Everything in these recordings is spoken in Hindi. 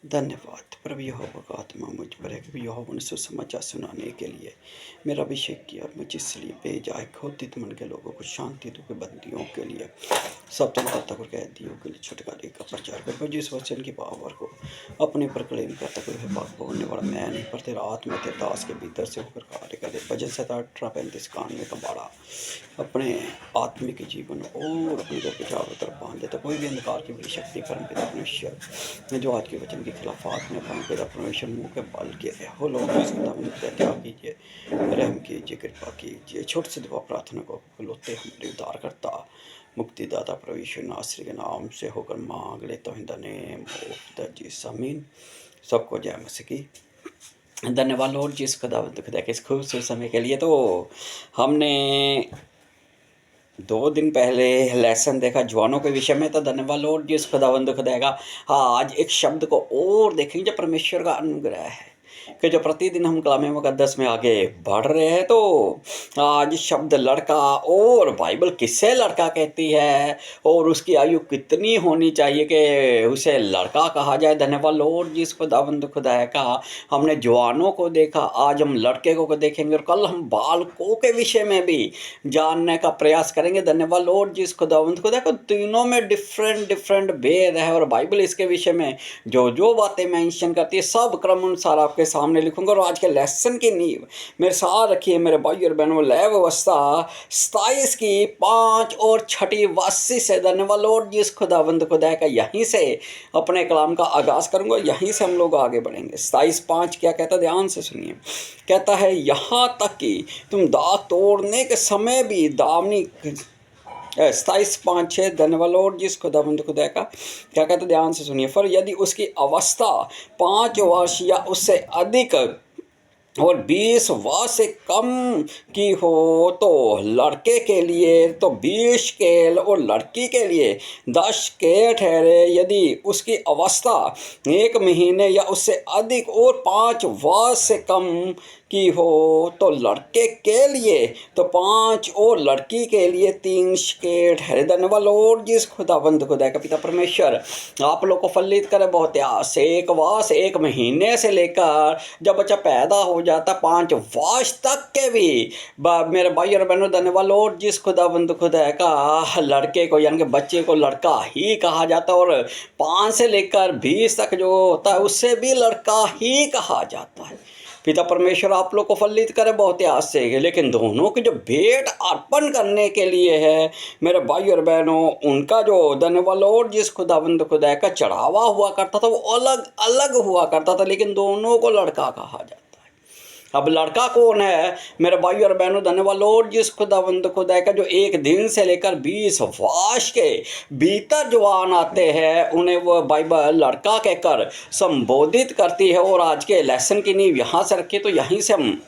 धन्यवाद प्रभु यहोवा का आत्मा मुझ पर है कि यहोवा ने सुसमाचार सुनाने के लिए मेरा अभिषेक किया और मुझे इसलिए भेजा है। क्रोधित मन के लोगों को शांति दो, के बंदियों के लिए स्वतंत्रता को, कैदियों के लिए छुटकारे का प्रचार कर। जिस वचन की पावर को अपने पर क्लेम करता कोई विभाग होने वाला मैं नहीं, पर तेरा आत्मा तेरे दास के भीतर से होकर कार्य कर दे। भजन 17:35 कान में कबाड़ा अपने आत्मिक जीवन और अपने घर के चारों तरफ बांध देता। कोई भी अंधकार की बड़ी शक्ति परमपिता परमेश्वर जो आज के वचन के खिलाफात में परमपिता परमेश्वर मुंह के बल के हो लोग त्याग कीजिए, रहम कीजिए, कृपा कीजिए। छोटे से दुआ प्रार्थना को लोते हमारे उद्धार करता मुक्तिदाता प्रभु यीशु नासरी के नाम से होकर मांग लेता हूँ in the name of the Jesus आमीन। सबको जय मसीह की। धन्यवाद लॉर्ड जी इस खुदावंद खुदा के इस खूबसूरत समय के लिए। तो हमने 2 दिन पहले लेसन देखा जवानों के विषय में, तो धन्यवाद लॉर्ड जी इस खुदावंद खुदा का। आज एक शब्द को और देखेंगे जो परमेश्वर का अनुग्रह है कि जो प्रतिदिन हम कलाम मुकद्दस में आगे बढ़ रहे हैं। तो आज शब्द लड़का, और बाइबल किससे लड़का कहती है और उसकी आयु कितनी होनी चाहिए कि उसे लड़का कहा जाए। धन्यवाद लॉर्ड जी इस खुदावंद खुदा का। हमने जवानों को देखा, आज हम लड़के को देखेंगे और कल हम बालकों के विषय में भी जानने का प्रयास करेंगे। धन्यवाद लॉर्ड जी इस खुदावंद खुदा को। तीनों में डिफरेंट भेद है और बाइबल इसके विषय में जो बातें मेंशन करती है सब क्रम अनुसार आपके सामने लिखूंगा। और आज के लेसन की नींव मेरे साथ रखिए मेरे भाई और बहनों। लय व्यवस्था 27 की 5 और 6 वासी से। धन्यवाद लॉर्ड जी इस खुदावंद खुदा का। यहीं से अपने कलाम का आगाज करूंगा, यहीं से हम लोग आगे बढ़ेंगे। 27:5 क्या कहता है, ध्यान से सुनिए। कहता है यहाँ तक कि तुम दाग तोड़ने के समय भी दावनी 27:5-6। धन्यवाद लॉर्ड जी इस खुदावंद खुदा का। क्या कहते, ध्यान से सुनिए। फिर यदि उसकी अवस्था 5 वर्ष या उससे अधिक और 20 वर्ष से कम की हो तो लड़के के लिए तो 20 स्केल और लड़की के लिए 10 स्केल ठहरे। यदि उसकी अवस्था 1 महीने या उससे अधिक और 5 वर्ष से कम की हो तो लड़के के लिए तो 5 और लड़की के लिए 3 स्केल ठहरे। धन्यवाद लॉर्ड जी इस खुदावंद खुदा का। पिता परमेश्वर आप लोग को फलित करे बहुत आस। 1 वर्ष 1 महीने से लेकर जब बच्चा पैदा हो जाता 5 वर्ष तक के भी मेरे भाई और बहनों, धन्यवाद लॉर्ड जी इस खुदावंद खुदा का। लड़के को यानी कि बच्चे को लड़का ही कहा जाता और 5 से लेकर 20 तक जो होता है उससे भी लड़का ही कहा जाता है। पिता परमेश्वर आप लोग को फलित करे बहुत आस से। लेकिन दोनों की जो भेंट अर्पण करने के लिए है मेरे भाई और बहनों, उनका जो धन्यवाद लॉर्ड जिस खुदावंद खुदा का चढ़ावा हुआ करता था वो अलग अलग हुआ करता था, लेकिन दोनों को लड़का कहा जाता है। अब लड़का कौन है मेरे भाई और बहनों, धन्यवाद लॉर्ड जिस खुदावंद खुदा का। जो 1 दिन से लेकर 20 वर्ष के भीतर जवान आते हैं उन्हें वो बाइबल लड़का कहकर संबोधित करती है। और आज के लेसन की नींव यहाँ से रखिए, तो यहीं से हम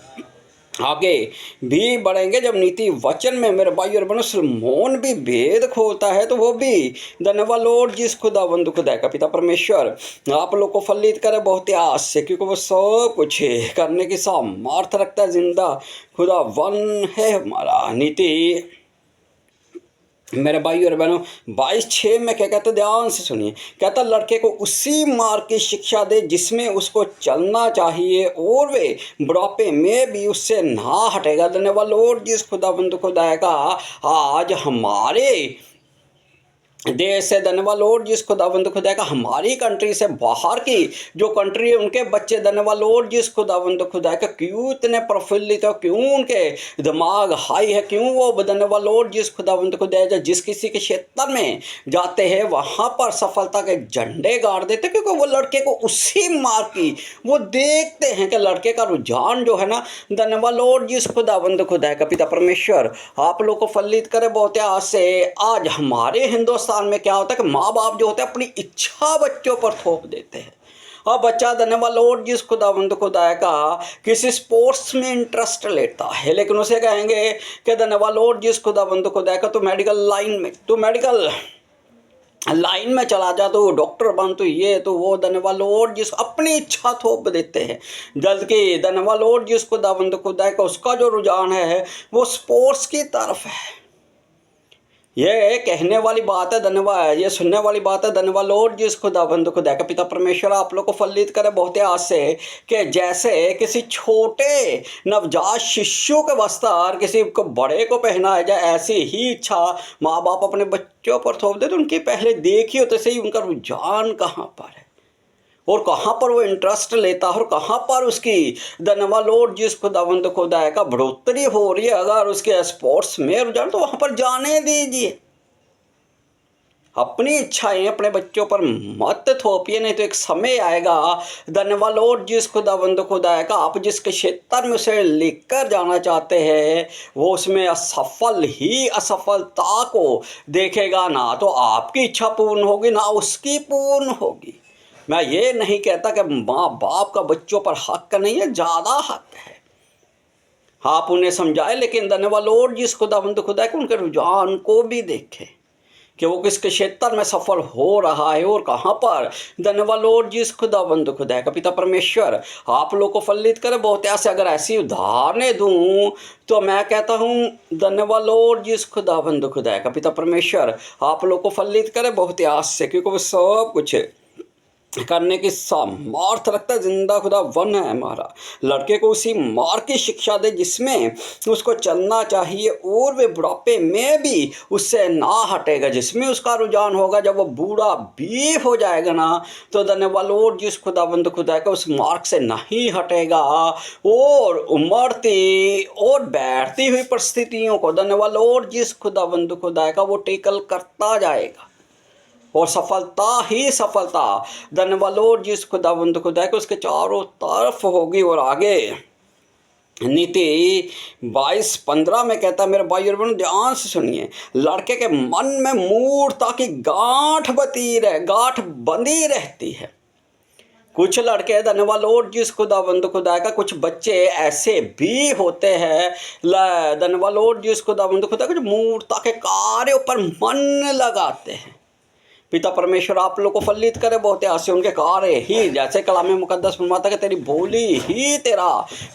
आगे भी बढ़ेंगे। जब नीति वचन में मेरे भाई और बहनों सलमोन भी भेद खोलता है तो वो भी धन्यवाद लॉर्ड जिस खुदावंद खुदा का। पिता परमेश्वर आप लोग को फलित करे बहुत आस से, क्योंकि वो सब कुछ करने की सामर्थ रखता है। जिंदा खुदा वन है हमारा। नीति मेरे भाई और बहनों 22:6 में क्या कहता है, ध्यान से सुनिए। कहता लड़के को उसी मार्ग की शिक्षा दे जिसमें उसको चलना चाहिए और वे बुढ़ापे में भी उससे ना हटेगा। धन्यवाद लॉर्ड जिस खुदावंद खुदा का। आज हमारे देश से धन्यवाद लॉर्ड जिस खुदावंद खुदा का, हमारी कंट्री से बाहर की जो कंट्री है उनके बच्चे धन्यवाद लॉर्ड जिस खुदावंद खुदा का क्यों इतने प्रफुल्लित हो, क्यों उनके दिमाग हाई है, क्यों वो धन्यवाद लॉर्ड जिस खुदावंद खुदा जिस किसी के क्षेत्र में जाते हैं वहाँ पर सफलता के झंडे गाड़ देते, क्योंकि वो लड़के को उसी मार्ग की वो देखते हैं कि लड़के का रुझान जो है ना, धन्यवाद लॉर्ड जिस खुदावंद खुदा का। पिता परमेश्वर आप लोग को फलित करे बहुत आस से। आज हमारे हिंदुस्तान में क्या होता है कि माँ बाप जो होते हैं अपनी इच्छा बच्चों पर थोप देते हैं। अब बच्चा धन्यवाद लॉर्ड जिस खुदावंद खुदा का किसी स्पोर्ट्स में इंटरेस्ट लेता है, लेकिन उसे कहेंगे कि धन्यवाद लॉर्ड जिस खुदावंद खुदा का तो मेडिकल लाइन में, तो मेडिकल लाइन में चला जा, तो डॉक्टर बन, तो ये तो वो, धन्यवाद लॉर्ड जिस अपनी इच्छा थोप देते हैं। जबकि धन्यवाद लॉर्ड जिस खुदावंद खुदा का उसका जो रुझान है वो स्पोर्ट्स की तरफ है। ये कहने वाली बात है, धन्यवाद, ये सुनने वाली बात है, धन्यवाद लॉर्ड जिस खुदाबंद खुदा का पिता परमेश्वर आप लोग को फलित करे बहुत आस से कि जैसे किसी छोटे नवजात शिशु के वस्त्र किसी को बड़े को पहनाया जाए, ऐसी ही इच्छा माँ बाप अपने बच्चों पर थोप दे तो उनकी पहले देखी हो तो सही उनका रुझान कहाँ पर है और कहाँ पर वो इंटरेस्ट लेता है और कहाँ पर उसकी धन्यवाद लॉर्ड जिस खुदावंद खुदा का बढ़ोतरी हो रही है। अगर उसके स्पोर्ट्स में रुझान तो वहाँ पर जाने दीजिए। अपनी इच्छाएं अपने बच्चों पर मत थोपिए, नहीं तो एक समय आएगा धन्यवाद लॉर्ड जिस खुदावंद खुदा का आप जिस क्षेत्र में उसे लेकर जाना चाहते हैं वो उसमें असफल ही असफलता को देखेगा। ना तो आपकी इच्छा पूर्ण होगी ना उसकी पूर्ण होगी। मैं ये नहीं कहता कि माँ बाप का बच्चों पर हक नहीं है, ज़्यादा हक है, आप उन्हें समझाए, लेकिन धन्यवाद लॉर्ड जिस खुदावंद खुदा के उनके रुझान को भी देखें कि वो किस क्षेत्र में सफल हो रहा है और कहाँ पर। धन्यवाद लॉर्ड जिस खुदावंद खुदा का पिता परमेश्वर आप लोग को फलित करे बहुत ऐसे। अगर ऐसी उदाहरणें दूँ तो मैं कहता हूँ धन्यवाद लॉर्ड जिस खुदावंद खुदा का पिता परमेश्वर आप लोग को फलित करे बहुत आस से, क्योंकि वो सब कुछ करने की सामर्थ रखता है। जिंदा खुदा वन है हमारा, लड़के को उसी मार्ग की शिक्षा दे जिसमें उसको चलना चाहिए और वे बुढ़ापे में भी उससे ना हटेगा, जिसमें उसका रुझान होगा। जब वो बूढ़ा भी हो जाएगा ना तो धन्यवाद लॉर्ड जिस खुदाबंद खुदा का उस मार्ग से नहीं हटेगा और उमड़ती और बैठती हुई परिस्थितियों को धन्यवाद लॉर्ड जिस खुदाबंद खुदा का वो टेकल करता जाएगा और सफलता ही सफलता धन्यवाद लॉर्ड जिस खुदावंद खुदा के उसके चारों तरफ होगी। और आगे नीति 22:15 में कहता है, मेरे भाई और बहनों ध्यान से सुनिए, लड़के के मन में मूर्खता की गांठ बंधी रहती है। कुछ लड़के धन्यवाद लॉर्ड जिस खुदावंद खुदा का, कुछ बच्चे ऐसे भी होते हैं धन्यवाद लॉर्ड जिस खुदावंद खुदा का जो मूर्खता के कार्यों पर मन लगाते हैं। पिता परमेश्वर आप लोग को फलित करे बहुत आसे। उनके कार्य ही जैसे कलाम मुकद्दस फरमाता है तेरी बोली ही तेरा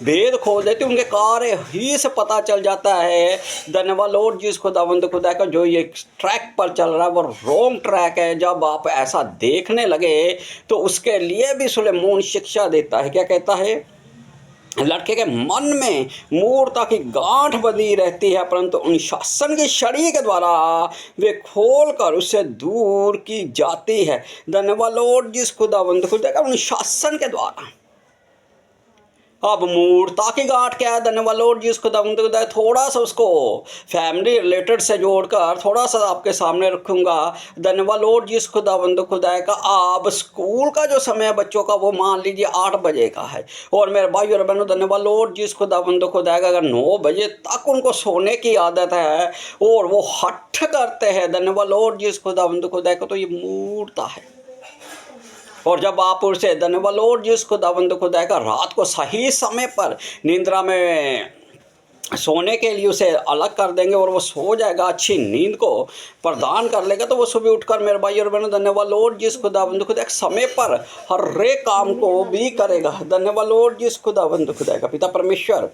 भेद खोल देती, उनके कार्य ही से पता चल जाता है। धन्यवाद लॉर्ड जिस खुदावंद खुदा का जो ये ट्रैक पर चल रहा है वो रॉन्ग ट्रैक है। जब आप ऐसा देखने लगे तो उसके लिए भी सुलेमान शिक्षा देता है। क्या कहता है? लड़के के मन में मूर्खता की गांठ बंधी रहती है, परंतु अनुशासन की छड़ी के द्वारा वे खोलकर उससे दूर की जाती है। धन्यवाद लॉर्ड जिस खुदावंद खुदा का अनुशासन के द्वारा। अब मूर्खता की गांठ क्या है? धन्यवाद लॉर्ड जिस खुदावंद खुदा थोड़ा सा उसको फैमिली रिलेटेड से जोड़कर थोड़ा सा आपके सामने रखूंगा। धन्यवाद लॉर्ड जिस खुदावंद खुदा का अब स्कूल का जो समय है बच्चों का वो मान लीजिए 8 बजे का है, और मेरे भाई और बहनों धन्यवाद लॉर्ड जिस खुदावंद खुदा का अगर 9 बजे तक उनको सोने की आदत है और वो हठ करते हैं धन्यवाद लॉर्ड जिस खुदावंद खुदा का, तो ये मूर्खता है। और जब आप उसे धन्यवाद लॉर्ड जिस खुदावंद खुदा का रात को सही समय पर निंद्रा में सोने के लिए उसे अलग कर देंगे और वो सो जाएगा, अच्छी नींद को प्रदान कर लेगा, तो वो सुबह उठकर मेरे भाई और बहनों धन्यवाद लॉर्ड जिस खुदावंद खुदा एक समय पर हर एक काम को भी करेगा। धन्यवाद लॉर्ड जिस खुदावंद खुदा का पिता परमेश्वर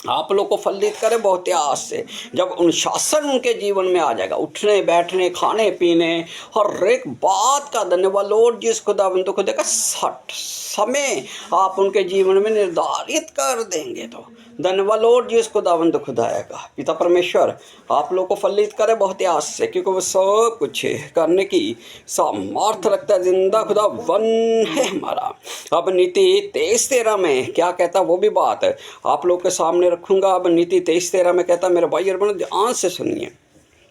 आप लोग को फलित करे बहुत आस से। जब अनुशासन उनके जीवन में आ जाएगा, उठने बैठने खाने पीने हर एक बात का धन्यवाद लॉर्ड जिस खुदावंद खुदा का समय आप उनके जीवन में निर्धारित कर देंगे, तो धन्यवाद लॉर्ड जिस खुदावंद खुदा का पिता परमेश्वर आप लोग को फलित करे बहुत आस से, क्योंकि वो सब कुछ करने की सामर्थ रखता है। जिंदा खुदा वन है हमारा। अब नीति 23:13 में क्या कहता वो भी बात आप लोग के सामने रखूंगा। अब नीति 23:13 में कहता मेरे भाई और बहनों ध्यान से सुनिए,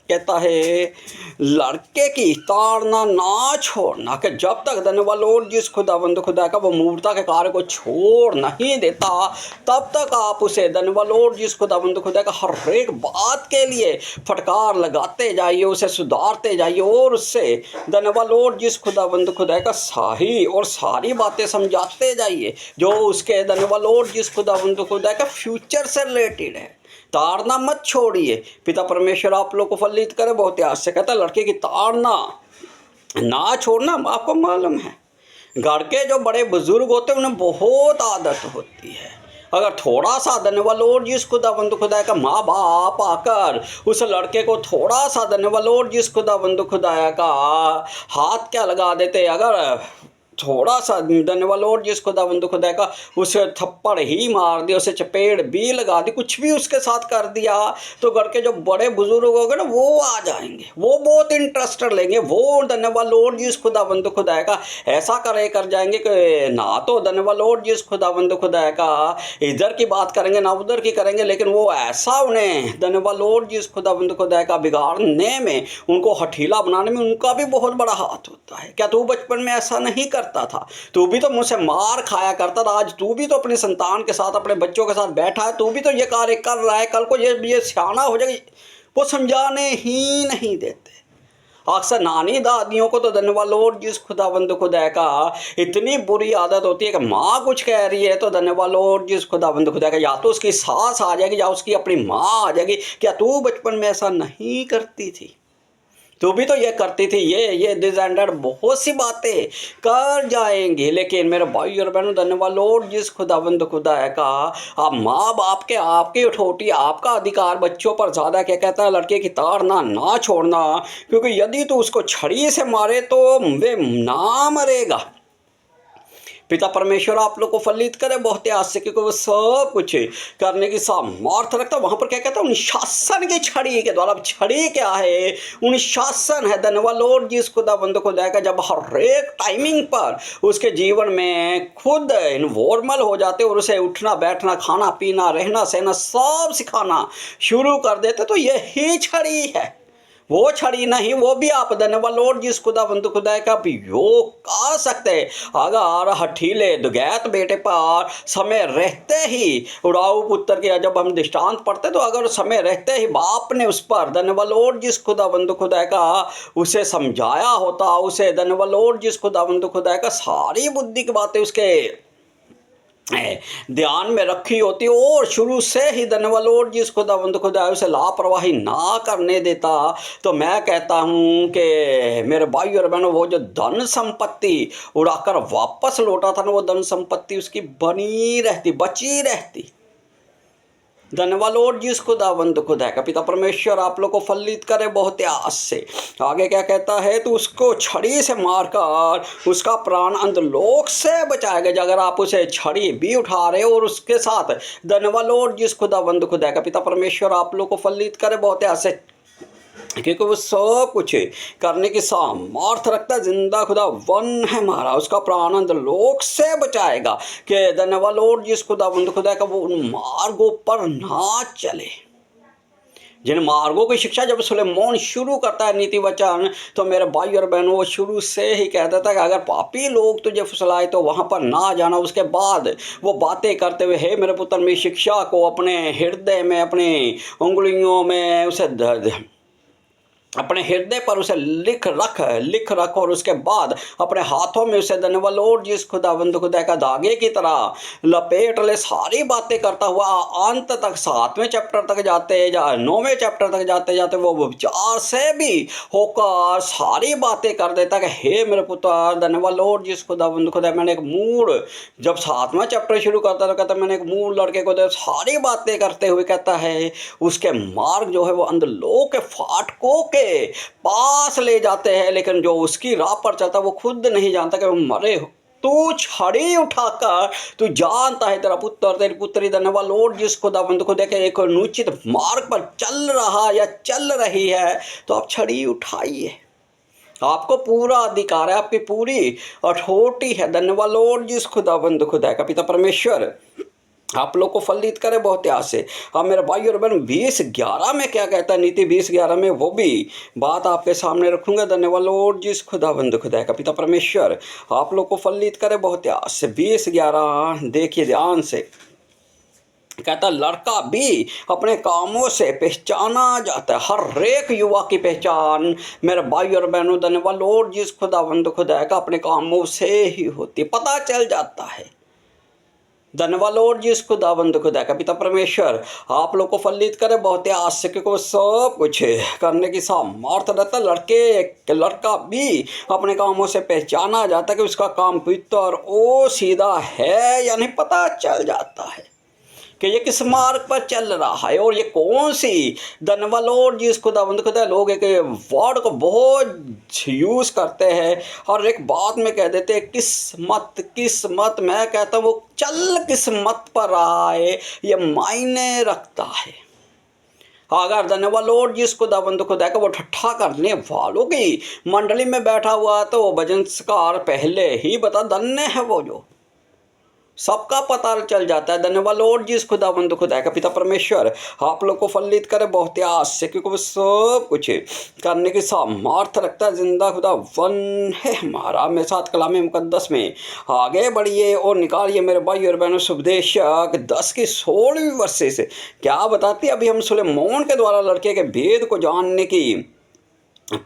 कहता है लड़के की ताड़ना ना छोड़ना, कि जब तक धन्यवाद लॉर्ड जिस खुदावंद खुदा का वो मूर्खता के कार्य को छोड़ नहीं देता तब तक आप उसे धन्यवाद लॉर्ड जिस खुदावंद खुदा का हर एक बात के लिए फटकार लगाते जाइए, उसे सुधारते जाइए और उससे धन्यवाद लॉर्ड जिस खुदावंद खुदा का सही और सारी बातें समझाते जाइए जो उसके धन्यवाद लॉर्ड जिस खुदावंद खुदा का फ्यूचर से रिलेटेड है। ताड़ना मत छोड़िए। पिता परमेश्वर आप लोग को फलित करे बहुत आस से। कहता लड़के की ताड़ना ना छोड़ना। आपको मालूम है घर के जो बड़े बुजुर्ग होते हैं उन्हें बहुत आदत होती है अगर थोड़ा सा धन्यवाद लॉर्ड जिस खुदावंद खुदा का माँ बाप आकर उस लड़के को थोड़ा सा धन्यवाद लॉर्ड जिस खुदावंद खुदाया का हाथ क्या लगा देते, अगर थोड़ा सा धन्यवाद लॉर्ड जिस खुदावंद खुदा का उसे थप्पड़ ही मार दिया, उसे चपेट भी लगा दी, कुछ भी उसके साथ कर दिया, तो घर के जो बड़े बुजुर्ग हो गए ना वो आ जाएंगे, वो बहुत इंटरेस्टेड लेंगे, वो धन्यवाद लॉर्ड जिस खुदावंद खुदा का ऐसा कर जाएंगे कि ना तो धन्यवाद लॉर्ड जिस खुदावंद खुदा का इधर की बात करेंगे ना उधर की करेंगे, लेकिन वो ऐसा उन्हें धन्यवाद लॉर्ड जिस खुदावंद खुदा का बिगाड़ने में, उनको हठीला बनाने में उनका भी बहुत बड़ा हाथ होता है। क्या तू बचपन में ऐसा नहीं करता था? तू भी तो मुझसे मार खाया करता था, आज तू भी तो अपनी संतान के साथ अपने बच्चों के साथ बैठा है, तू भी तो ये कार्य कर रहा है, कल को ये सियाना हो जाएगी। वो समझाने ही नहीं देते। अक्सर नानी दादियों को तो धन्यवाद लॉर्ड जिस खुदावंद खुदा का इतनी बुरी आदत होती है कि माँ कुछ कह रही है तो धन्यवाद लॉर्ड जिस खुदावंद खुदा का या तो उसकी सास आ जाएगी या उसकी अपनी माँ आ जाएगी, क्या तू बचपन में ऐसा नहीं करती थी? तू भी तो ये करती थी, ये डिजाइनर बहुत सी बातें कर जाएंगे। लेकिन मेरे भाई और बहनों धन्यवाद लॉर्ड जिस खुदावंद खुदा का आप माँ बाप के आपकी उठौटी आपका अधिकार बच्चों पर ज़्यादा क्या कहता है, लड़के की ताड़ना ना छोड़ना, क्योंकि यदि तू उसको छड़ी से मारे तो वे ना मरेगा। पिता परमेश्वर आप लोग को फलित करे बहुत आज से, क्योंकि वो सब कुछ करने की सामर्थ रखता। वहाँ पर क्या कहता है, अनुशासन की छड़ी के द्वारा। अब छड़ी क्या है? अनुशासन है। धन्यवाद लॉर्ड जिस खुदाबंद को देगा जब हर एक टाइमिंग पर उसके जीवन में खुद इन्वॉल्वमेंट हो जाते और उसे उठना बैठना खाना पीना रहना सहना सब सिखाना शुरू कर देते, तो यही छड़ी है। वो छड़ी नहीं, वो भी आप धन्यवाद लॉर्ड जिस खुदाबंद खुदा का भी योग कर सकते। अगर हठीले दुगैत बेटे पर समय रहते ही उड़ाऊ पुत्र के जब हम दृष्टांत पढ़ते, तो अगर समय रहते ही बाप ने उस पर धन्यवाद लॉर्ड जिस खुदाबंद खुदा का उसे समझाया होता, उसे धन्यवाद लॉर्ड जिस खुदाबंद खुदा का सारी बुद्धि की बातें उसके ध्यान में रखी होती और शुरू से ही धन्यवाद लॉर्ड जिस खुदावंद खुदा उसे लापरवाही ना करने देता, तो मैं कहता हूँ कि मेरे भाई और बहनों वो जो धन संपत्ति उड़ाकर वापस लौटा था ना, वो धन संपत्ति उसकी बनी रहती, बची रहती। धन्यवाद लॉर्ड जिस खुदावंद खुदा का पिता परमेश्वर आप लोग को फलित करे बहुत आस से। आगे क्या कहता है, तो उसको छड़ी से मारकर उसका प्राण अंधलोक से बचाएगा। अगर आप उसे छड़ी भी उठा रहे हो और उसके साथ धन्यवाद लॉर्ड जिस खुदावंद खुदा का पिता परमेश्वर आप लोग को फलित करे बहुत आस से, क्योंकि वो सब कुछ करने की सामर्थ रखता। जिंदा खुदा वन है हमारा, उसका प्राण अंधलोक से बचाएगा। कि धन्यवाद लॉर्ड जिस खुदावंद खुदा का वो उन मार्गों पर ना चले जिन मार्गों की शिक्षा जब सुलेमान शुरू करता है नीति वचन, तो मेरे भाई और बहनों वो शुरू से ही कहता था कि अगर पापी लोग तुझे फुसलाए तो वहाँ पर ना जाना। उसके बाद वो बातें करते हुए, हे मेरे पुत्र मेरी शिक्षा को अपने हृदय में अपनी उंगलियों में उसे अपने हृदय पर उसे लिख रख और उसके बाद अपने हाथों में उसे धन्यवाद लॉर्ड जिस खुदावंद खुदा का धागे की तरह लपेट ले। सारी बातें करता हुआ अंत तक 7वें चैप्टर तक जाते 9वें चैप्टर तक जाते वो विचार से भी होकर सारी बातें कर देता कि हे मेरे पुत्र धन्यवाद लॉर्ड जिस खुदावंद खुदा। मैंने एक मूड जब 7वां चैप्टर शुरू करता तो कहता मैंने एक मूड लड़के को सारी बातें करते हुए कहता है उसके मार्ग जो है वो अंधलोक के फाटकों के पास ले जाते हैं, लेकिन जो उसकी राह पर चलता वो खुद नहीं जानता कि वो मरे हो। तू छड़ी उठाकर तू जानता है तेरा पुत्र तेरी पुत्री धन्यवाद लॉर्ड जिस खुदावंद खुदा के एक अनुचित मार्ग पर चल रहा या चल रही है, तो आप छड़ी उठाइए। आपको पूरा अधिकार है, आपकी पूरी अथॉरिटी है। धन्यवाद लॉर्ड जिस खुदावंद खुदा का पिता परमेश्वर आप लोग को फलित करे बहुत आस से। अब मेरे भाई और बहन 20:11 में क्या कहता है, नीति 20:11 में वो भी बात आपके सामने रखूंगा। धन्यवाद लॉर्ड जिस खुदावंद खुदा का पिता परमेश्वर आप लोग को फलित करे बहुत आस से। 20:11 देखिए ध्यान से, कहता लड़का भी अपने कामों से पहचाना जाता है। हर एक युवा की पहचान मेरे भाई और बहनों धन्यवाद लॉर्ड जिस खुदावंद खुदा का अपने कामों से ही होती, पता चल जाता है। धन्यवाद लॉर्ड जिस खुदावंद खुदा का पिता परमेश्वर आप लोग को फलित करे बहुत आस से, क्योंकि वो सब कुछ करने की सामर्थ रहता। लड़का भी अपने कामों से पहचाना जाता कि उसका काम पवित्र और सीधा है या नहीं, पता चल जाता है। कि ये किस मार्ग पर चल रहा है और ये कौन सी धन्यवाद जिस खुदावंद खुदा लोग एक वर्ड को बहुत यूज़ करते हैं और एक बात में कह देते हैं किस्मत किस्मत। मैं कहता हूँ वो चल किस्मत पर रहा है, ये मायने रखता है। अगर धन्यवाद जिस खुदावंद खुदा का वो ठट्ठा करने वालों की मंडली में बैठा हुआ तो वो भजनकार पहले ही बता धन्य है वो जो सबका पता चल जाता है। धन्यवाद जिस खुदावंद खुदा का पिता परमेश्वर आप लोग को फलित करे बहुत आस से, क्योंकि वो सब कुछ करने की सामर्थ्य रखता है। जिंदा खुदा वन है हमारा। मेरे साथ कलाम मुकद्दस में आगे बढ़िए और निकालिए मेरे भाई और बहनों। उपदेशक 10 की 16वीं वर्षे से क्या बताती है। अभी हम सुलेमान के द्वारा लड़के के भेद को जानने की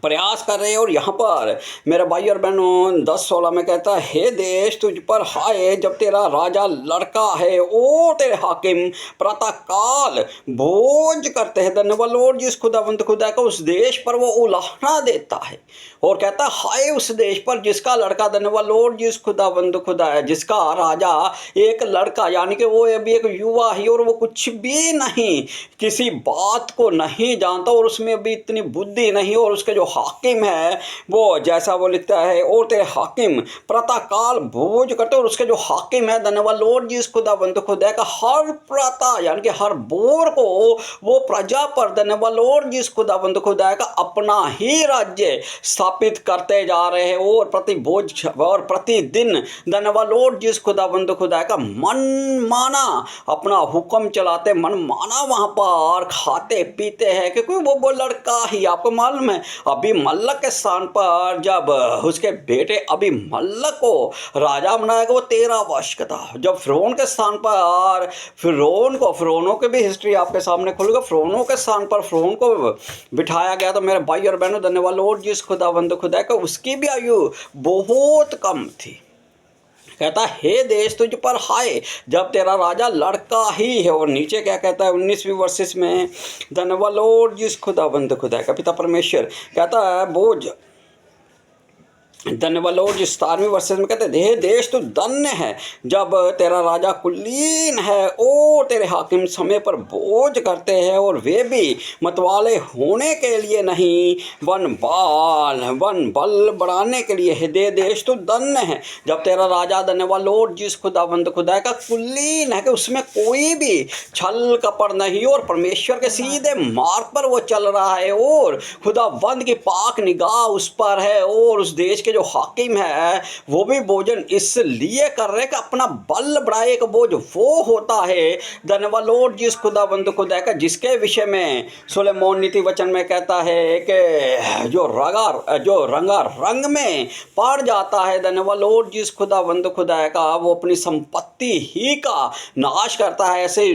प्रयास कर रहे हैं और यहाँ पर मेरे भाई और बहनों 10:16 में कहता है हे देश तुझ पर हाय जब तेरा राजा लड़का है ओ तेरे हाकिम प्रातःकाल भोज करते हैं। धन्यवाद जिस खुदावंत खुदा का उस देश पर वो उलाहना देता है और कहता है हाय उस देश पर जिसका लड़का, धन्यवाद जिस खुदावंत खुदा है जिसका राजा एक लड़का, यानी कि वो अभी एक युवा ही और वो कुछ भी नहीं, किसी बात को नहीं जानता और उसमें अभी इतनी बुद्धि नहीं, और उसके जो हाकिम है वो जैसा वो लिखता है और तेरे हाकिम प्रातःकाल भोज करते, और उसके जो हाकिम है धन्यवाद जिस खुदावंत खुदा का हर प्रातः यानी कि हर बोर को वो प्रजा पर धन्यवाद जिस खुदावंत खुदा का अपना ही राज्य स्थापित करते जा रहे हैं और प्रति भोज और प्रतिदिन धन्यवाद जिस खुदावंत खुदा का मन माना अपना हुक्म चलाते, मन माना वहां पर खाते पीते हैं, क्योंकि वो लड़का ही आपको मालूम है अबीमल्लक के स्थान पर जब उसके बेटे अबीमल्लक को राजा बनाया गया वो 13 वर्ष का था। जब फिरौन के स्थान पर फिरौनों की भी हिस्ट्री आपके सामने खुलेगा, फिरौनों के स्थान पर फिरौन को बिठाया गया। तो मेरे भाई और बहनों धन्यवाद जिस खुदावंद खुदा का उसकी भी आयु बहुत कम थी। कहता हे देश तुझ पर हाय जब तेरा राजा लड़का ही है। और नीचे क्या कहता है 19वीं वर्सेस में धन्यवाद जिस खुदावंद खुदा का पिता परमेश्वर कहता है बोझ धन्यवाद जिस 17वीं वर्सेस में कहते हे देश तो धन्य है जब तेरा राजा कुलीन है और तेरे हाकिम समय पर बोझ करते हैं और वे भी मतवाले होने के लिए नहीं वन बल बढ़ाने के लिए है। दे देश तो धन्य है जब तेरा राजा धन्यवाद जिस खुदावंद खुदा का कुलीन है कि उसमें कोई भी छल कपट नहीं और परमेश्वर के सीधे मार्ग पर वो चल रहा है और खुदावंद की पाक निगाह उस पर है और उस देश के जो हाकिम है वो भी भोजन इसलिए कर रहे कि अपना बल बढ़ाए का बोझ वो होता है धन्यवाद जिस खुदावंद खुदा का जिसके विषय में सुलेमान नीति वचन में कहता है कि जो रंगा रंग में पड़ जाता है धन्यवाद जिस खुदावंद खुदा का वो अपनी संपत्ति ही का नाश करता है। ऐसे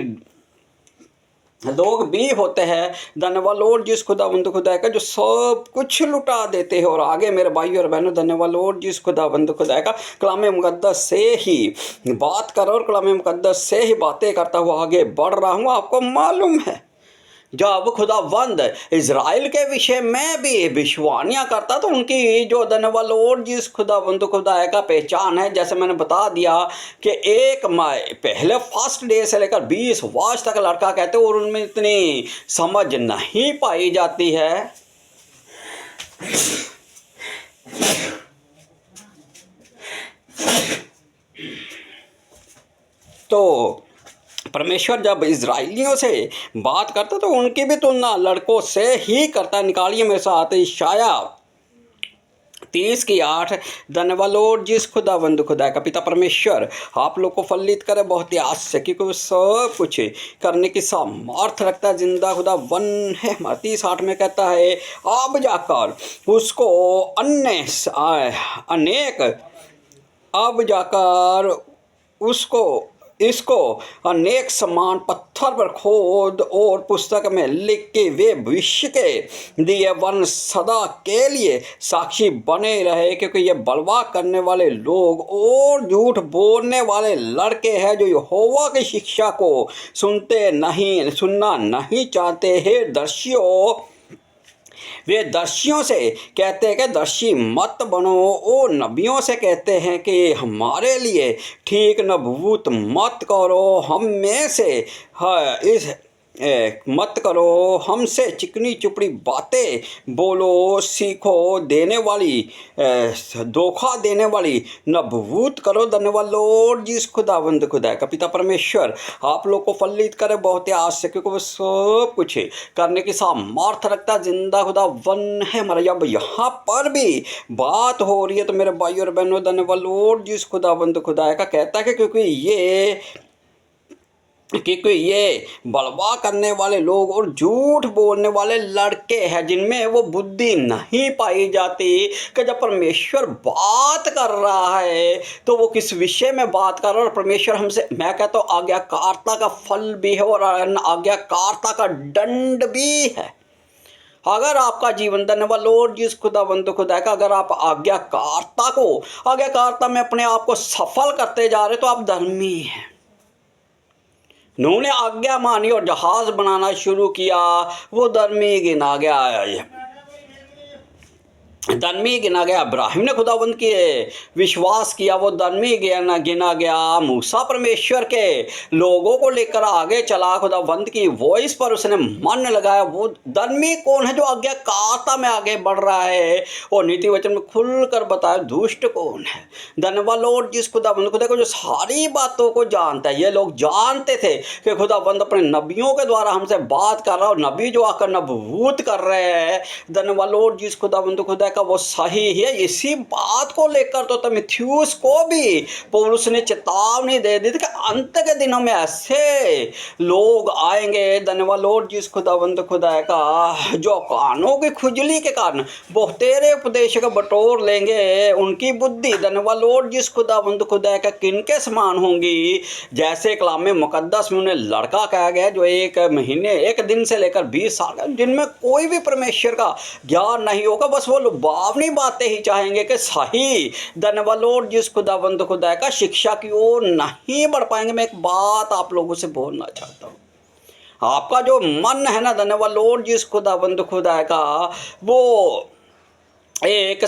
लोग भी होते हैं धन्यवाद जिस खुदावंद खुदा का जो सब कुछ लुटा देते हैं। और आगे मेरे भाई और बहनों धन्यवाद जिस खुदावंद खुदा का कलाम मुकद्दस से ही बात कर और कलाम मुकद्दस से ही बातें करता हुआ आगे बढ़ रहा हूँ। आपको मालूम है जब खुदावंद इज़राइल के विषय में भी विश्वानियाँ करता तो उनकी जो धन्यवाद जिस खुदावंद खुदा का पहचान है, जैसे मैंने बता दिया कि एक पहले फर्स्ट डे से लेकर 20 वर्ष तक लड़का कहते हैं और उनमें इतनी समझ नहीं पाई जाती है। तो परमेश्वर जब इज़राइलियों से बात करता तो उनकी भी तुलना लड़कों से ही करता। निकालिए मेरे साथ इशाया 30:8 धन्यवाद जिस खुदावंद खुदा का पिता परमेश्वर आप लोग को फलित करे बहुत ही आस से, क्योंकि वो सब कुछ करने की सामर्थ्य रखता है। जिंदा खुदा वन है। 30:8 में कहता है अब जाकर उसको इसको अनेक समान पत्थर पर खोद और पुस्तक में लिख के वे भविष्य के दिए वन सदा के लिए साक्षी बने रहे, क्योंकि ये बलवा करने वाले लोग और झूठ बोलने वाले लड़के हैं जो यहोवा की शिक्षा को सुनना नहीं चाहते हैं। दर्शियों वे दर्शियों से कहते हैं कि दर्शी मत बनो, ओ नबियों से कहते हैं कि हमारे लिए ठीक नबूत मत करो, हम में से इस मत करो, हमसे चिकनी चुपड़ी बातें बोलो, सीखो देने वाली धोखा देने वाली नबूत करो। धन्यवाद लॉर्ड जी, खुदावंद खुदा का पिता परमेश्वर आप लोग को फलित करे बहुत ही आज से, क्योंकि वो सब कुछ करने की सामर्थ रखता है। जिंदा खुदा वन है हमारा। जब यहाँ पर भी बात हो रही है तो मेरे भाई और बहनों, धन्यवाद लॉर्ड जी खुदावंद खुदा का कहता है कि क्योंकि ये बलवा करने वाले लोग और झूठ बोलने वाले लड़के हैं जिनमें वो बुद्धि नहीं पाई जाती कि जब परमेश्वर बात कर रहा है तो वो किस विषय में बात कर रहा है। और परमेश्वर हमसे, मैं कहता हूँ, आज्ञाकारिता का फल भी है और आज्ञाकारिता का दंड भी है। अगर आपका जीवन, धन्यवाद लॉर्ड जी खुदावंद खुदा का, अगर आप आज्ञाकारिता में अपने आप को सफल करते जा रहे तो आप धर्मी हैं। उन्होंने आज्ञा मानी और जहाज बनाना शुरू किया, वो धर्मी गिना गया। धर्मी गिना गया। इब्राहिम ने खुदावंद के विश्वास किया, वो धर्मी गिना गया। मूसा परमेश्वर के लोगों को लेकर आगे चला, खुदावंद की वॉइस पर उसने मन लगाया। वो धर्मी कौन है? जो आज्ञाकारिता में आगे बढ़ रहा है और नीति वचन में खुलकर बताया। दुष्ट कौन है? धन्यवाद लॉर्ड जिस खुदावंद खुदा को जो सारी बातों को जानता है। ये लोग जानते थे कि खुदावंद अपने नबियों के द्वारा हमसे बात कर रहा है और नबी जो आकर नबूत कर रहे हैं। धन्यवाद लॉर्ड जिस खुदावंद खुदा वो सही है। इसी बात को लेकर तो तीमुथियुस को भी पौलुस ने चेतावनी दे दी थी कि अंत के दिनों में ऐसे लोग आएंगे। धन्यवाद लॉर्ड जिस खुदावंद खुदा का, जो कानों की खुजली के कारण बहुतेरे उपदेश को बटोर लेंगे। उनकी बुद्धि, धन्यवाद लॉर्ड जिस खुदावंद खुदा का, किनके समान होंगी? जैसे कलाम मुकद्दस में उन्हें लड़का कहा गया जो 1 महीने 1 दिन से लेकर 20 साल, जिनमें कोई भी परमेश्वर का ज्ञान नहीं होगा। बस वो लुभावनी बातें ही चाहेंगे कि सही, धन्यवाद लॉर्ड जिस खुदावंद खुदा का, शिक्षा की ओर नहीं बढ़ पाएंगे। मैं एक बात आप लोगों से बोलना चाहता हूँ। आपका जो मन है ना, धन्यवाद लॉर्ड जिस खुदावंद खुदा का, वो एक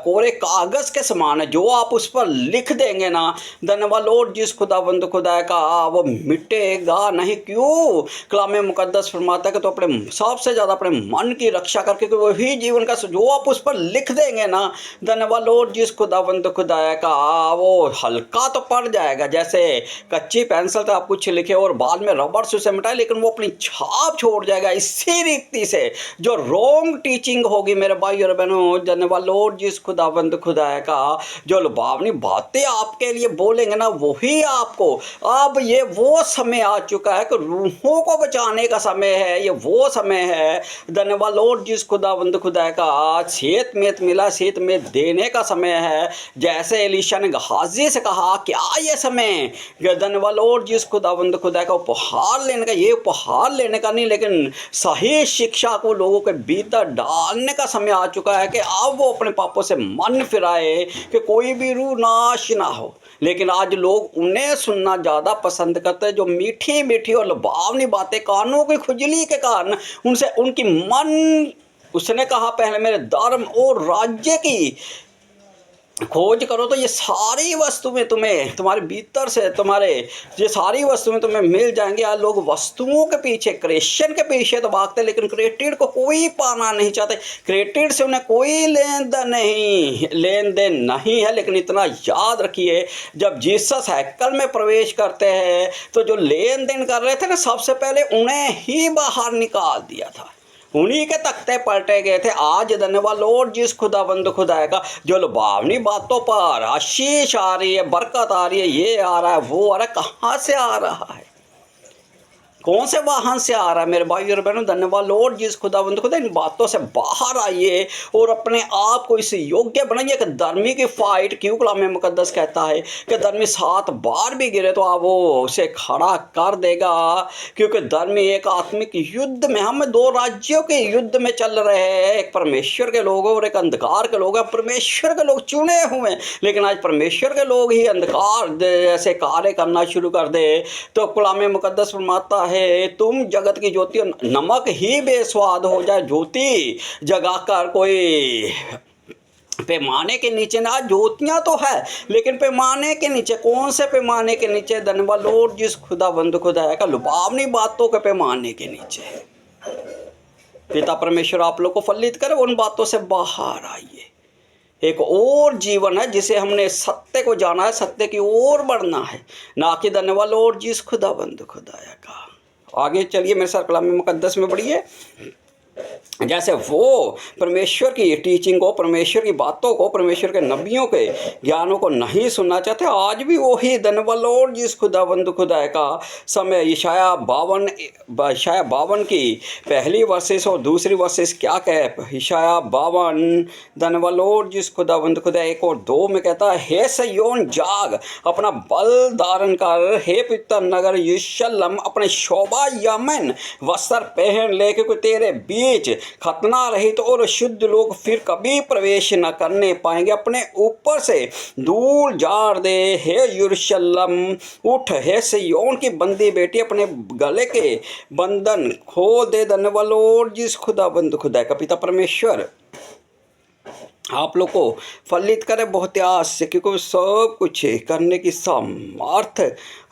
कोरे कागज के समान है। जो आप उस पर लिख देंगे ना, धन्यवाद लॉर्ड जिस खुदावंद खुदा का, वो मिटेगा नहीं। क्यों? कलाम मुकद्दस फरमाता है कि तो अपने सबसे ज़्यादा अपने मन की रक्षा करके, वही जीवन का जो आप उस पर लिख देंगे ना, धन्यवाद लॉर्ड जिस खुदावंद खुदा का, वो हल्का तो पड़ जाएगा। जैसे कच्ची पेंसिल तो आप कुछ लिखे और बाद में रबड़ से उसे मिटाए, लेकिन वो अपनी छाप छोड़ जाएगा। इसी रीति से जो रॉन्ग टीचिंग होगी मेरे भाई और बहनों, धन्यवाद लॉर्ड जिस खुदावंद खुदा का, जो लुभावनी बातें आपके लिए बोलेंगे ना, वही आपको, अब ये वो समय आ चुका है कि रूहों को बचाने का समय है। ये वो समय है, धन्यवाद लॉर्ड जिस खुदावंद खुदा का, सेत मिला, सेत में देने का समय है। जैसे एलीशा ने गहाजी से कहा, क्या ये समय, धन्यवाद लॉर्ड जिस खुदावंद खुदा का, उपहार लेने का, ये उपहार लेने का नहीं, लेकिन सही शिक्षा को लोगों के भीतर डालने का समय आ चुका है कि अब वो अपने पापों से मन फिराए कि कोई भी रूह नाश ना हो। लेकिन आज लोग उन्हें सुनना ज़्यादा पसंद करते हैं, जो मीठी मीठी और लुभावनी बातें कानों की खुजली के कारण उनसे उनकी मन, उसने कहा पहले मेरे धर्म और राज्य की खोज करो तो ये सारी वस्तुएं तुम्हें, तुम्हारे भीतर से तुम्हारे ये सारी वस्तुएं तुम्हें मिल जाएंगी। आज लोग वस्तुओं के पीछे, क्रिश्चियन के पीछे तो भागते हैं, लेकिन क्रिएटेड को कोई पाना नहीं चाहते। क्रिएटेड से उन्हें कोई लेन देन नहीं है। लेकिन इतना याद रखिए, जब जीसस हैकल में प्रवेश करते हैं तो जो लेन देन कर रहे थे ना, सबसे पहले उन्हें ही बाहर निकाल दिया था। उन्हीं के तख्ते पलटे गए थे। आज धन्यवाद लॉर्ड जिस खुदावंद खुदा का, जो लुभावनी बातों पर आशीष आ रही है, बरकत आ रही है, ये आ रहा है, वो आ रहा है, कहाँ से आ रहा है? कौन से वाहन से आ रहा है? मेरे भाई और बहनों, धन्यवाद लॉर्ड जिस खुदावंद खुदा, इन बातों से बाहर आइए और अपने आप को इस योग्य बनाइए कि धर्मी की फाइट, क्यों कलाम मुकद्दस कहता है कि धर्मी 7 बार भी गिरे तो आप वो उसे खड़ा कर देगा। क्योंकि धर्मी एक आत्मिक युद्ध में, हम 2 राज्यों के युद्ध में चल रहे हैं। एक परमेश्वर के लोग और एक अंधकार के लोग हैं। परमेश्वर के लोग चुने हुए, लेकिन आज परमेश्वर के लोग ही अंधकार जैसे कार्य करना शुरू कर दे तो कलाम मुकद्दस फरमाता है तुम जगत की ज्योति हो, नमक ही बेस्वाद हो जाए ज्योति जगाकर कोई पैमाने के नीचे ना। ज्योतियाँ तो है लेकिन पैमाने के नीचे, कौन से पैमाने के नीचे? धन्यवाद लॉर्ड जिस खुदाबंद खुदाया का लुभावनी बातों के पैमाने के नीचे। पिता परमेश्वर आप लोग को फलित करे, उन बातों से बाहर आइए। एक और जीवन है जिसे हमने सत्य को जाना है, सत्य की ओर बढ़ना है, ना कि धन्यवाद लॉर्ड जिस खुदाबंद खुदाया का। आगे चलिए मेरे साथ कलाम मुकद्दस में बढ़िए। जैसे वो परमेश्वर की टीचिंग को, परमेश्वर की बातों को, परमेश्वर के नबियों के ज्ञानों को नहीं सुनना चाहते, आज भी वही धन्यवाद लॉर्ड जिस खुदाबंद खुदा का समय यशाया 52 की पहली वर्सेस और दूसरी वर्सेस क्या कहे? यशाया 52 धन्यवाद लॉर्ड जिस खुदाबंद खुदा 1 और 2 में कहता है, हे सयोन जाग अपना बल धारण कर, हे पवित्र नगर यरूशलेम अपने शोभा यमन वस्त्र पहन ले, क्योंकि तेरे बीच खतना रहित और शुद्ध लोग फिर कभी प्रवेश न करने पाएंगे। अपने ऊपर से धूल झाड़ दे हे यरूशलेम, उठ हे सिय्योन की बंदी बेटी, अपने गले के बंधन खोल दे। धन्यवाद लॉर्ड जिस खुदाबंद खुदा का। पिता परमेश्वर आप लोग को फलित करे बहुत आस से, क्योंकि सब कुछ करने की सामर्थ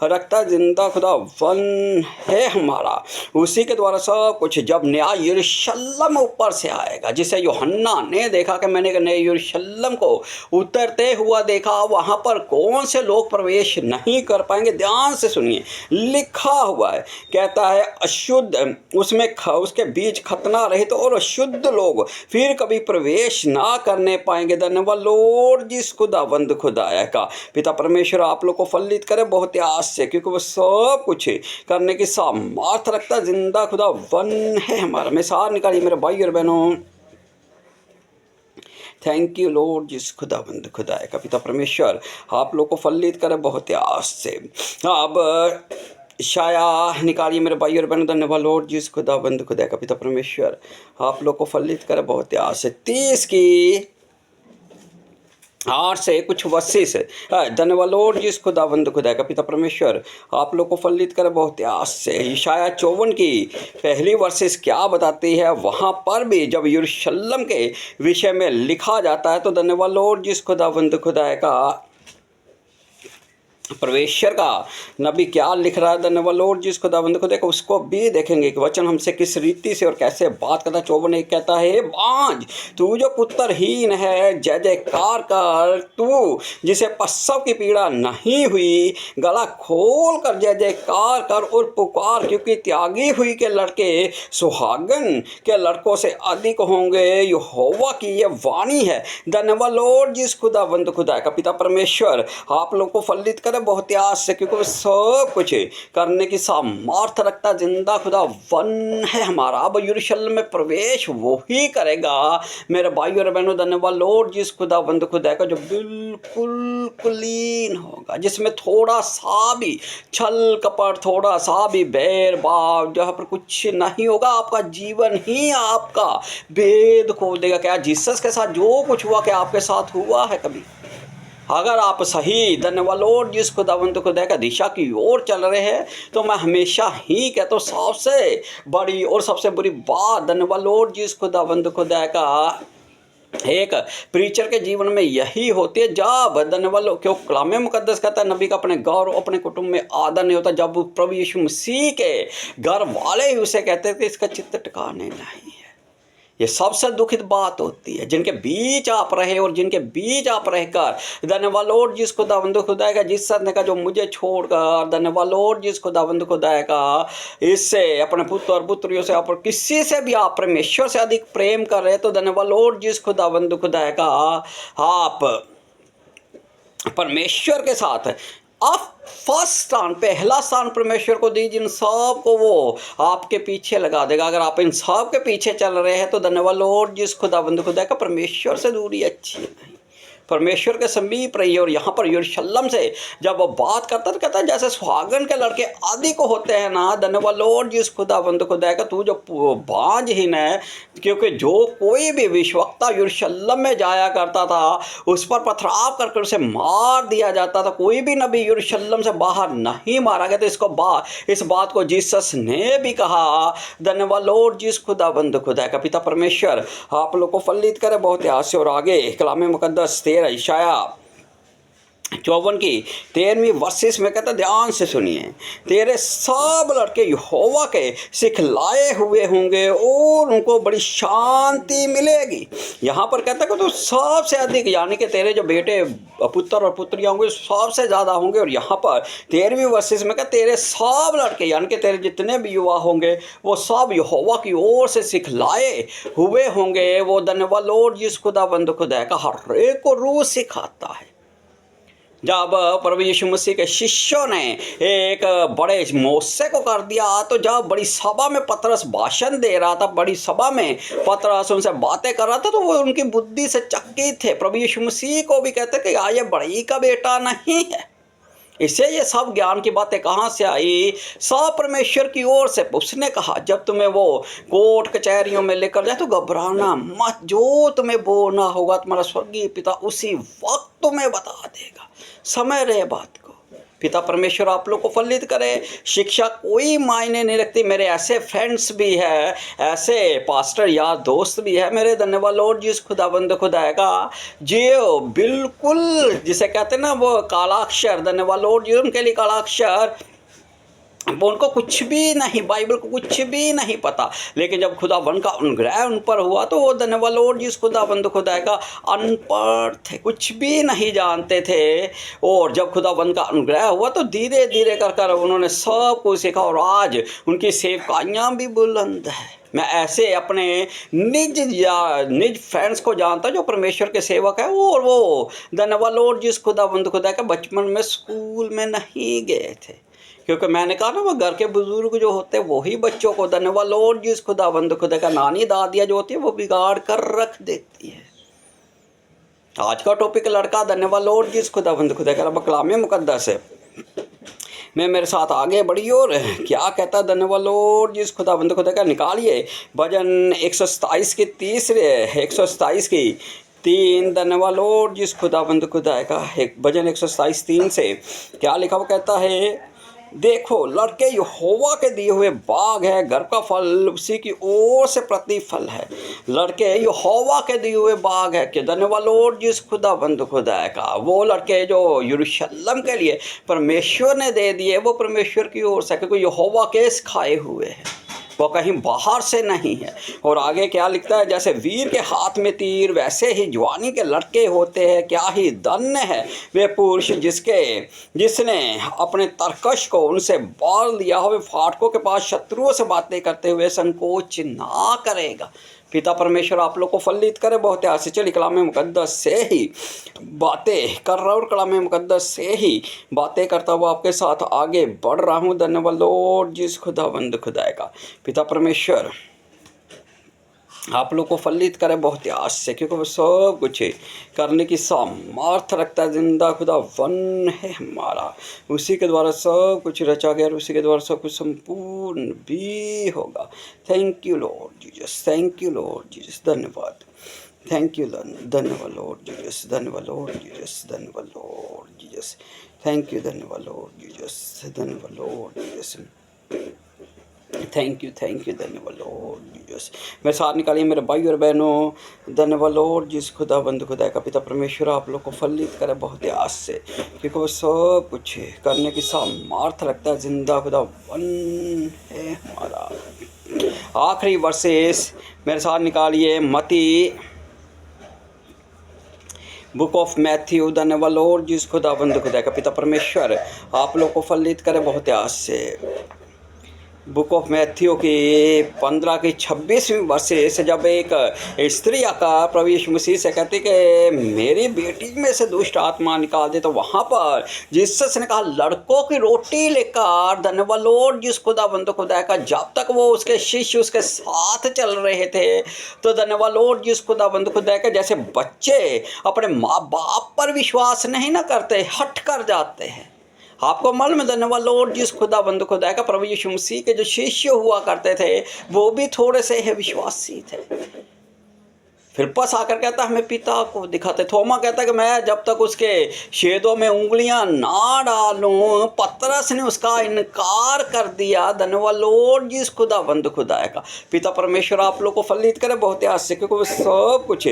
रखता जिंदा खुदा वन है हमारा, उसी के द्वारा सब कुछ। जब नया यरूशलेम ऊपर से आएगा, जिसे यूहन्ना ने देखा कि मैंने नए यरूशलेम को उतरते हुआ देखा, वहाँ पर कौन से लोग प्रवेश नहीं कर पाएंगे? ध्यान से सुनिए, लिखा हुआ है, कहता है अशुद्ध, उसमें उसके बीच खतना रहित और अशुद्ध लोग फिर कभी प्रवेश ना करने पाएंगे। धन्यवाद लॉर्ड जिस खुदाबंद खुदाया का। पिता परमेश्वर आप लोग को फलित करे बहुत आस से, क्योंकि वो सब कुछ करने की सामर्थ रखता जिंदा खुदा वन है हमारा। मैं सार निकालिए मेरे भाई और बहनों, थैंक यू लॉर्ड जिस खुदाबंद खुदाया का। पिता परमेश्वर आप लोग को फलित करे बहुत आस से। अब शाया निकालिए मेरे भाई और बहनों, धन्यवाद लॉर्ड जिस खुदाबंद खुदा का। पिता परमेश्वर आप लोग को फलित करे बहुत आस से। 30 की 8 से कुछ वर्सेस है। धन्यवाद लॉर्ड जिस खुदाबंद खुदा का। पिता परमेश्वर आप लोग को फलित करे बहुत आस से। यशाया 54 की पहली वर्सेस क्या बताती है? वहाँ पर भी जब यरूशलेम के विषय में लिखा जाता है, तो धन्यवाद लॉर्ड जिस खुदाबंद खुदा का परमेश्वर का नबी क्या लिख रहा है? धन्यवाद लॉर्ड जिस खुदाबंद खुदा को, उसको भी देखेंगे कि वचन हमसे किस रीति से और कैसे बात करता। 54 कहता है, बांझ तू जो पुत्रहीन है, जय जयकार कर, तू जिसे प्रसव की पीड़ा नहीं हुई, गला खोल कर जय जयकार कर और पुकार, क्योंकि त्यागी हुई के लड़के सुहागन के लड़कों से अधिक होंगे। यहोवा की ये वाणी है। धन्यवाद लॉर्ड जिस खुदाबंद खुदा का। पिता परमेश्वर आप लोग को फलित करे बहुत आस से, क्योंकि सब कुछ करने की सामर्थ रखता जिंदा खुदा वन है हमारा। अब यरूशलेम में प्रवेश वो ही करेगा मेरे भाई और बहनों। धन्यवाद लॉर्ड जिस खुदाबंद खुदा का, जो बिल्कुल क्लीन होगा, जिसमें थोड़ा सा भी छल कपट, थोड़ा सा भी बैर भाव, जहाँ पर कुछ नहीं होगा। आपका जीवन ही आपका भेद खोल देगा। क्या जीसस के साथ जो कुछ हुआ, क्या आपके साथ हुआ है कभी? अगर आप सही धन्यवाद लॉर्ड जिस खुदावंद खुदा का दिशा की ओर चल रहे हैं, तो मैं हमेशा ही कहता हूँ सबसे बड़ी और सबसे बुरी बात धन्यवाद लॉर्ड जिस खुदावंद खुदा का एक प्रीचर के जीवन में यही होती है। जब धन्यवाद क्यों कलाम मुकद्दस कहता है, नबी का अपने घर और अपने कुटुंब में आदर नहीं होता। जब प्रभु यीशु मसीह के घर वाले ही उसे कहते थे इसका चित्त ठिकाने नहीं है। ये सबसे दुखित बात होती है, जिनके बीच आप रहे और जिनके बीच आप रहकर धन्यवाद लॉर्ड जिस खुदावंद खुदा का, जिस सत्य का जो मुझे छोड़कर धन्यवाद लॉर्ड जिस खुदावंद खुदा का, इससे अपने पुत्र और पुत्रियों से आप किसी से भी आप परमेश्वर से अधिक प्रेम कर रहे, तो धन्यवाद लॉर्ड जिस खुदावंद खुदा का आप परमेश्वर के साथ आप फर्स्ट स्थान, पहला स्थान परमेश्वर को दीजिए। इन सब को वो आपके पीछे लगा देगा। अगर आप इन सब के पीछे चल रहे हैं, तो धन्यवाद लॉर्ड जिस खुदाबंद खुदा का, परमेश्वर से दूरी अच्छी नहीं। परमेश्वर के समीप रहिए। और यहाँ पर यरूशलेम से जब वो बात करता तो कहता है जैसे सुहागन के लड़के आदि को होते हैं ना, धन्यवाद लॉर्ड जिस खुदाबंद खुदा का तू जो भांजहीन है, क्योंकि जो कोई भी विश्वक्ता यरूशलेम में जाया करता था उस पर पथराव करके उसे मार दिया जाता था। कोई भी नबी यरूशलेम से बाहर नहीं मारा गया। तो इस बात को जीसस ने भी कहा। धन्यवाद लॉर्ड जिस खुदाबंद खुदा का पिता परमेश्वर आप लोग को फलित करे बहुत याद से। और आगे कलाम मुकद्दस 13 इशाया 54 की 13वीं वर्सेस में कहता ध्यान से सुनिए, तेरे सब लड़के यहोवा के सिखलाए हुए होंगे और उनको बड़ी शांति मिलेगी। यहाँ पर कहता है कि तो सबसे अधिक यानी कि तेरे जो बेटे पुत्र और पुत्रियाँ होंगे सबसे ज़्यादा होंगे। और यहाँ पर 13वीं वर्सेस में कहता तेरे सब लड़के यानी कि तेरे जितने भी युवा होंगे वो सब यहोवा की ओर से सिखलाए हुए होंगे। वो धन्यवाद लॉर्ड जिस खुदाबंद खुदा का हर एक को रोज़ सिखाता है। जब प्रभु यीशु मसीह के शिष्यों ने एक बड़े मोसे को कर दिया, तो जब बड़ी सभा में पतरस भाषण दे रहा था, बड़ी सभा में पतरस उनसे बातें कर रहा था, तो वो उनकी बुद्धि से चकित थे। प्रभु यीशु मसीह को भी कहते कि ये बड़ी का बेटा नहीं है। इससे ये सब ज्ञान की बातें कहाँ से आई? सब परमेश्वर की ओर से। उसने कहा जब तुम्हें वो कोर्ट कचहरियों में लेकर जाए तो घबराना मत, जो तुम्हें बोलना होगा तुम्हारा स्वर्गीय पिता उसी वक्त तुम्हें बता देगा। समय रहे बात को। पिता परमेश्वर आप लोग को फलित करे। शिक्षा कोई मायने नहीं रखती। मेरे ऐसे फ्रेंड्स भी है, ऐसे पास्टर यार दोस्त भी है मेरे, धन्यवाद लॉर्ड जिस खुदाबंद खुदा का जो बिल्कुल जिसे कहते हैं ना वो कालाक्षर, धन्यवाद लॉर्ड जी उनके लिए कालाक्षर, वो उनको कुछ भी नहीं, बाइबल को कुछ भी नहीं पता। लेकिन जब खुदावन का अनुग्रह उन पर हुआ तो वो धन्यवाद लॉर्ड जिस खुदाबंद खुदा का अनपढ़ थे, कुछ भी नहीं जानते थे। और जब खुदावन का अनुग्रह हुआ तो धीरे धीरे कर कर उन्होंने सब कुछ सीखा। और आज उनकी सेवकाइयाँ भी बुलंद है। मैं ऐसे अपने निज फ्रेंड्स को जानता जो परमेश्वर के सेवक है। और वो धन्यवाद लॉर्ड जिस खुदाबंद खुदा का बचपन में स्कूल में नहीं गए थे, क्योंकि मैंने कहा ना वो घर के बुजुर्ग जो होते हैं वही बच्चों को धन्यवाद लॉर्ड जिस खुदाबंद खुदा का नानी दादियाँ जो होती है वो बिगाड़ कर रख देती है। आज का टॉपिक लड़का, धन्यवाद लॉर्ड जिस खुदाबंद खुदा का कलाम मुकद्दस है। मैं मेरे साथ आगे बढ़ी और क्या कहता धन्यवाद लॉर्ड जिस खुदाबंद खुदा का निकालिए भजन 127 की 3 धन्यवाद लॉर्ड जिस खुदाबंद खुदा का एक भजन 127:3 से क्या लिखा हुआ कहता है, देखो लड़के यहोवा के दिए हुए बाग है, घर का फल उसी की ओर से प्रतिफल है। लड़के यहोवा के दिए हुए बाग है कि धन्यवाद लॉर्ड जिस खुदाबंद खुदा का वो लड़के जो यरूशलेम के लिए परमेश्वर ने दे दिए वो परमेश्वर की ओर से, क्योंकि यहोवा के सिखाए हुए हैं, वो कहीं बाहर से नहीं है। और आगे क्या लिखता है, जैसे वीर के हाथ में तीर वैसे ही जवानी के लड़के होते हैं। क्या ही धन्य है वे पुरुष जिसने अपने तरकश को उनसे बाल दिया हो। वे फाटकों के पास शत्रुओं से बातें करते हुए संकोच ना करेगा। पिता परमेश्वर आप लोग को फलित करे बहुत याद से। चलिए कलाम मुकद्दस से ही बातें कर रहा हूँ, कलाम मुकद्दस से ही बातें करता हुआ आपके साथ आगे बढ़ रहा हूँ। धन्यवाद लॉर्ड जिस खुदाबंद खुदा का पिता परमेश्वर आप लोग को फलित करे बहुत याद से, क्योंकि वो सब कुछ करने की सामर्थ रखता है। जिंदा खुदा वन है हमारा, उसी के द्वारा सब कुछ रचा गया और उसी के द्वारा सब कुछ संपूर्ण भी होगा। Thank you Lord Jesus, thank you Lord Jesus, धन्यवाद, थैंक यू धन्यवाद लॉर्ड जीसस, धन्यवाद लॉर्ड जीसस, धन्यवाद लॉर्ड जीसस, थैंक यू धन्यवाद लॉर्ड जीसस, धन्यवाद लॉर्ड जीसस, थैंक यू धन्यवाद लॉर्ड जीसस। मेरे साथ निकालिए मेरे भाई और बहनों, धन्यवाद लॉर्ड जिस खुदाबंद खुदा का पिता परमेश्वर आप लोग को फलित करे बहुत आस से, क्योंकि वो सब कुछ करने की सामर्थ रखता है। जिंदा खुदा वन है हमारा। आखिरी वर्सेस मेरे साथ निकालिए मती बुक ऑफ मैथ्यू। धन्यवाद लॉर्ड जिस खुदाबंद खुदा का पिता परमेश्वर आप लोग को फलित करे बहुत आस से। बुक ऑफ मैथ्यू की 15 की 26वीं वर्ष से जब एक स्त्री आकर प्रभु यीशु मसीह से कहती कि मेरी बेटी में से दुष्ट आत्मा निकाल दे, तो वहाँ पर जीसस ने कहा लड़कों की रोटी लेकर धन्यवाद लॉर्ड जिस खुदाबंद खुदा का, जब तक वो उसके शिष्य उसके साथ चल रहे थे, तो धन्यवाद लॉर्ड जिस खुदाबंद खुदा का, जैसे बच्चे अपने माँ बाप पर विश्वास नहीं ना करते, हट कर जाते हैं। आपको मालूम है धन्यवाद लॉर्ड जिस खुदाबंद खुदा का, प्रभु यीशु मसीह के जो शिष्य हुआ करते थे वो भी थोड़े से ही विश्वासी थे। फिलिप्पस आकर कहता हमें पिता को दिखाते। थोमा कहता कि मैं जब तक उसके छेदों में उंगलियां ना डालूं। पतरस ने उसका इनकार कर दिया। धन्यवाद लॉर्ड जिस खुदाबंद खुदा का, पिता परमेश्वर आप लोग को फलित करे बहुत आस से, क्योंकि वो सब कुछ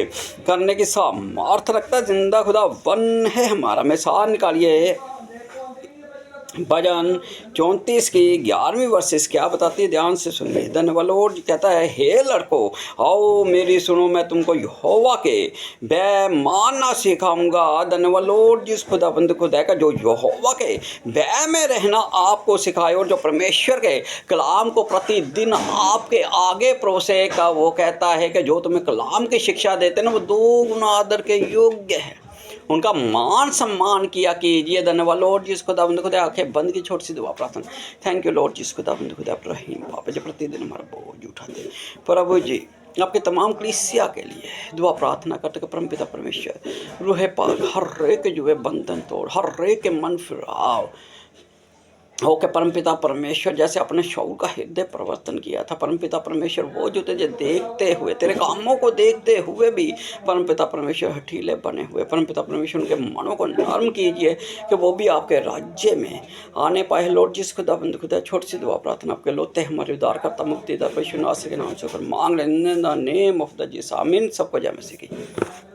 करने की सामर्थ रखता। जिंदा खुदा वन है हमारा। में सार निकालिए भजन 34 की 11वीं वर्सेस क्या बताती है, ध्यान से सुनिए। धन्यवाद लॉर्ड कहता है, हे लड़कों आओ मेरी सुनो, मैं तुमको यहोवा के भय मानना सिखाऊंगा। धन्यवाद लॉर्ड जिस खुदाबंद खुदा का, जो यहोवा के भय में रहना आपको सिखाए और जो परमेश्वर के कलाम को प्रतिदिन आपके आगे परोसेगा। वो कहता है कि जो तुम्हें कलाम की शिक्षा देते ना वो 2 गुना आदर के योग्य है। उनका मान सम्मान किया कीजिए। धन्यवाद लॉर्ड जिस खुदाबंद खुदा, आंखें बंद की छोटी सी दुआ प्रार्थना। थैंक यू लॉर्ड जिस खुदाबंद खुदा रहीम पापा जी प्रतिदिन हमारा बोझ उठाते प्रभु जी। आपके तमाम कलीसिया के लिए दुआ प्रार्थना करते परमपिता परमेश्वर रूहे पाक हर एक जो है बंधन तोड़, हर एक के मन फिराव ओके परमपिता परमेश्वर, जैसे अपने शौल का हृदय परिवर्तन किया था परमपिता परमेश्वर, वो जो तुझे देखते हुए तेरे कामों को देखते हुए भी परमपिता परमेश्वर हठीले बने हुए, परमपिता परमेश्वर उनके मनों को नर्म कीजिए कि वो भी आपके राज्य में आने पाए। लॉर्ड जिस खुदाबंद खुदा, छोटी सी दुआ प्रार्थना आपके लोते हमारे उद्धार करता मुक्तिदाता यीशु नासरी के नाम से मांग रहे, in the name of the Jesus, आमीन। सबको जय मसीह की।